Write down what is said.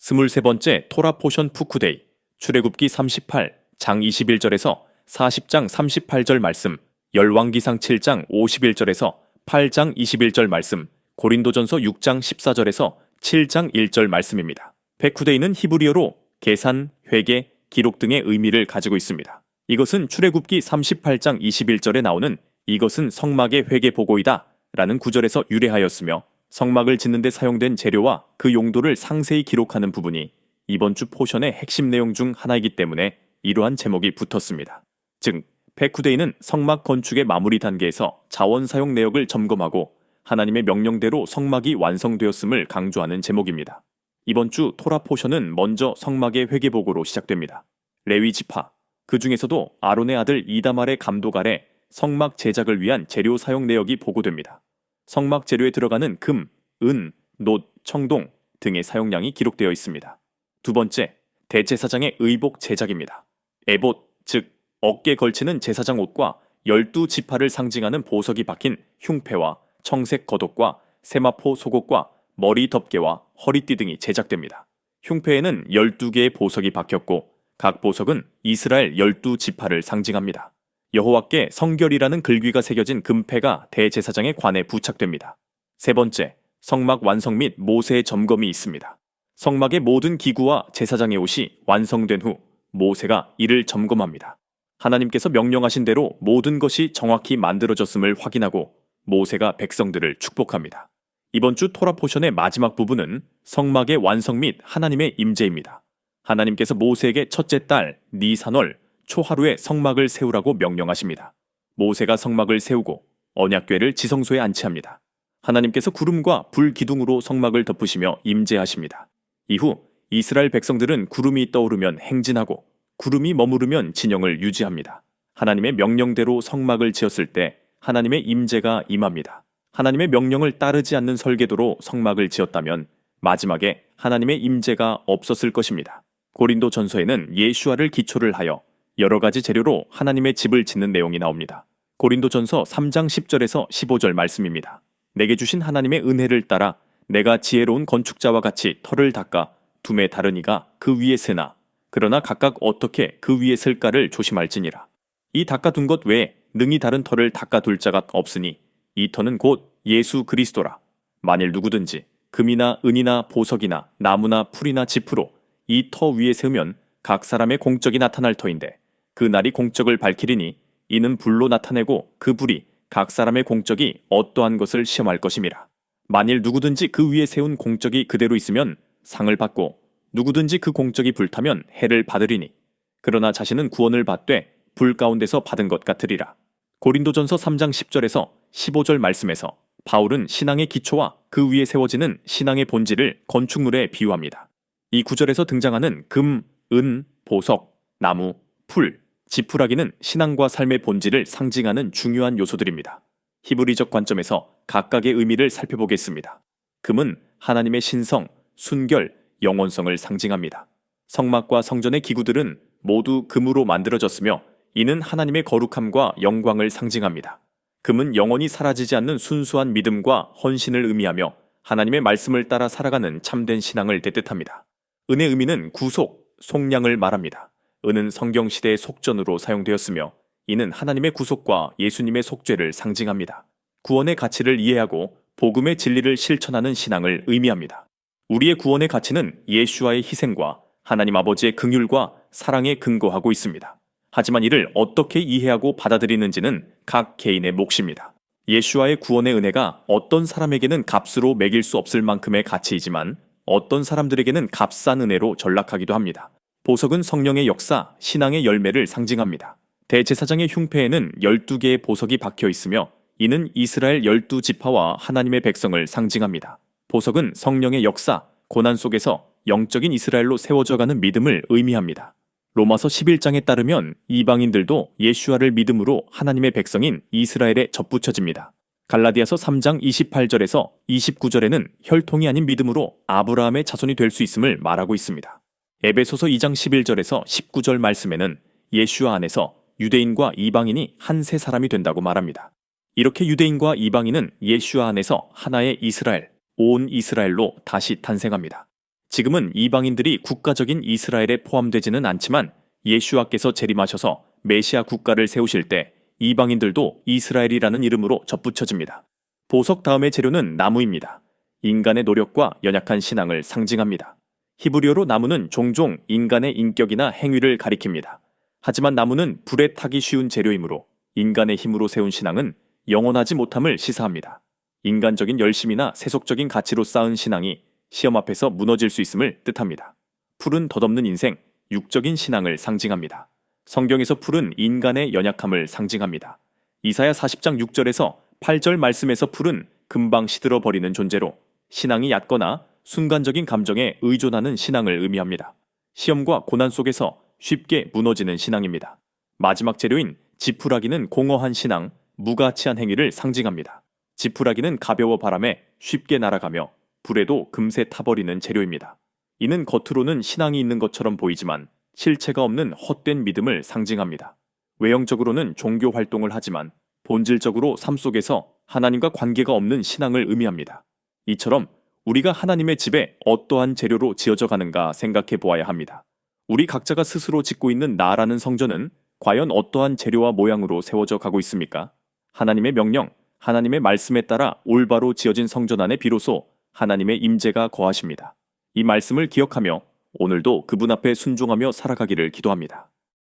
23번째 토라 포션 푸쿠데이, 출애굽기 38, 장 21절에서 40장 38절 말씀, 열왕기상 7장 51절에서 8장 21절 말씀, 고린도전서 6장 14절에서 7장 1절 말씀입니다. 페쿠데이는 히브리어로 계산, 회계, 기록 등의 의미를 가지고 있습니다. 이것은 출애굽기 38장 21절에 나오는 이것은 성막의 회계 보고이다 라는 구절에서 유래하였으며, 성막을 짓는 데 사용된 재료와 그 용도를 상세히 기록하는 부분이 이번 주 포션의 핵심 내용 중 하나이기 때문에 이러한 제목이 붙었습니다. 즉, 페쿠데이는 성막 건축의 마무리 단계에서 자원 사용 내역을 점검하고 하나님의 명령대로 성막이 완성되었음을 강조하는 제목입니다. 이번 주 토라 포션은 먼저 성막의 회계 보고로 시작됩니다. 레위 지파, 그 중에서도 아론의 아들 이다말의 감독 아래 성막 제작을 위한 재료 사용 내역이 보고됩니다. 성막 재료에 들어가는 금, 은, 놋, 청동 등의 사용량이 기록되어 있습니다. 두 번째, 대제사장의 의복 제작입니다. 에봇, 즉 어깨에 걸치는 제사장 옷과 12지파를 상징하는 보석이 박힌 흉패와 청색 겉옷과 세마포 속옷과 머리 덮개와 허리띠 등이 제작됩니다. 흉패에는 12개의 보석이 박혔고 각 보석은 이스라엘 12지파를 상징합니다. 여호와께 성결이라는 글귀가 새겨진 금패가 대제사장의 관에 부착됩니다. 세 번째, 성막 완성 및 모세의 점검이 있습니다. 성막의 모든 기구와 제사장의 옷이 완성된 후 모세가 이를 점검합니다. 하나님께서 명령하신 대로 모든 것이 정확히 만들어졌음을 확인하고 모세가 백성들을 축복합니다. 이번 주 토라 포션의 마지막 부분은 성막의 완성 및 하나님의 임재입니다. 하나님께서 모세에게 첫째 달 니산월 초하루에 성막을 세우라고 명령하십니다. 모세가 성막을 세우고 언약궤를 지성소에 안치합니다. 하나님께서 구름과 불 기둥으로 성막을 덮으시며 임재하십니다. 이후 이스라엘 백성들은 구름이 떠오르면 행진하고 구름이 머무르면 진영을 유지합니다. 하나님의 명령대로 성막을 지었을 때 하나님의 임재가 임합니다. 하나님의 명령을 따르지 않는 설계도로 성막을 지었다면 마지막에 하나님의 임재가 없었을 것입니다. 고린도 전서에는 예수아를 기초를 하여 여러 가지 재료로 하나님의 집을 짓는 내용이 나옵니다. 고린도 전서 3장 10절에서 15절 말씀입니다. 내게 주신 하나님의 은혜를 따라 내가 지혜로운 건축자와 같이 터를 닦아 둠에 다른 이가 그 위에 세나 그러나 각각 어떻게 그 위에 설까를 조심할지니라. 이 닦아둔 것 외에 능히 다른 터를 닦아둘 자가 없으니 이 터는 곧 예수 그리스도라. 만일 누구든지 금이나 은이나 보석이나 나무나 풀이나 지프로 이 터 위에 세우면 각 사람의 공적이 나타날 터인데 그 날이 공적을 밝히리니 이는 불로 나타내고 그 불이 각 사람의 공적이 어떠한 것을 시험할 것임이라. 만일 누구든지 그 위에 세운 공적이 그대로 있으면 상을 받고 누구든지 그 공적이 불타면 해를 받으리니 그러나 자신은 구원을 받되 불 가운데서 받은 것 같으리라. 고린도전서 3장 10절에서 15절 말씀에서 바울은 신앙의 기초와 그 위에 세워지는 신앙의 본질을 건축물에 비유합니다. 이 구절에서 등장하는 금, 은, 보석, 나무, 풀, 지푸라기는 신앙과 삶의 본질을 상징하는 중요한 요소들입니다. 히브리적 관점에서 각각의 의미를 살펴보겠습니다. 금은 하나님의 신성, 순결, 영원성을 상징합니다. 성막과 성전의 기구들은 모두 금으로 만들어졌으며 이는 하나님의 거룩함과 영광을 상징합니다. 금은 영원히 사라지지 않는 순수한 믿음과 헌신을 의미하며 하나님의 말씀을 따라 살아가는 참된 신앙을 뜻합니다. 은의 의미는 구속, 속량을 말합니다. 은은 성경시대의 속전으로 사용되었으며 이는 하나님의 구속과 예수님의 속죄를 상징합니다. 구원의 가치를 이해하고 복음의 진리를 실천하는 신앙을 의미합니다. 우리의 구원의 가치는 예수와의 희생과 하나님 아버지의 긍휼과 사랑에 근거하고 있습니다. 하지만 이를 어떻게 이해하고 받아들이는지는 각 개인의 몫입니다. 예수와의 구원의 은혜가 어떤 사람에게는 값으로 매길 수 없을 만큼의 가치이지만 어떤 사람들에게는 값싼 은혜로 전락하기도 합니다. 보석은 성령의 역사, 신앙의 열매를 상징합니다. 대제사장의 흉패에는 12개의 보석이 박혀 있으며 이는 이스라엘 12지파와 하나님의 백성을 상징합니다. 보석은 성령의 역사, 고난 속에서 영적인 이스라엘로 세워져가는 믿음을 의미합니다. 로마서 11장에 따르면 이방인들도 예수아를 믿음으로 하나님의 백성인 이스라엘에 접붙여집니다. 갈라디아서 3장 28절에서 29절에는 혈통이 아닌 믿음으로 아브라함의 자손이 될 수 있음을 말하고 있습니다. 에베소서 2장 11절에서 19절 말씀에는 예수아 안에서 유대인과 이방인이 한 세 사람이 된다고 말합니다. 이렇게 유대인과 이방인은 예수아 안에서 하나의 이스라엘, 온 이스라엘로 다시 탄생합니다. 지금은 이방인들이 국가적인 이스라엘에 포함되지는 않지만 예수와께서 재림하셔서 메시아 국가를 세우실 때 이방인들도 이스라엘이라는 이름으로 접붙여집니다. 보석 다음의 재료는 나무입니다. 인간의 노력과 연약한 신앙을 상징합니다. 히브리어로 나무는 종종 인간의 인격이나 행위를 가리킵니다. 하지만 나무는 불에 타기 쉬운 재료이므로 인간의 힘으로 세운 신앙은 영원하지 못함을 시사합니다. 인간적인 열심이나 세속적인 가치로 쌓은 신앙이 시험 앞에서 무너질 수 있음을 뜻합니다. 풀은 덧없는 인생, 육적인 신앙을 상징합니다. 성경에서 풀은 인간의 연약함을 상징합니다. 이사야 40장 6절에서 8절 말씀에서 풀은 금방 시들어 버리는 존재로 신앙이 얕거나 순간적인 감정에 의존하는 신앙을 의미합니다. 시험과 고난 속에서 쉽게 무너지는 신앙입니다. 마지막 재료인 지푸라기는 공허한 신앙, 무가치한 행위를 상징합니다. 지푸라기는 가벼워 바람에 쉽게 날아가며 불에도 금세 타버리는 재료입니다. 이는 겉으로는 신앙이 있는 것처럼 보이지만 실체가 없는 헛된 믿음을 상징합니다. 외형적으로는 종교 활동을 하지만 본질적으로 삶 속에서 하나님과 관계가 없는 신앙을 의미합니다. 이처럼 우리가 하나님의 집에 어떠한 재료로 지어져 가는가 생각해 보아야 합니다. 우리 각자가 스스로 짓고 있는 나라는 성전은 과연 어떠한 재료와 모양으로 세워져 가고 있습니까? 하나님의 명령, 하나님의 말씀에 따라 올바로 지어진 성전 안에 비로소 하나님의 임재가 거하십니다. 이 말씀을 기억하며 오늘도 그분 앞에 순종하며 살아가기를 기도합니다.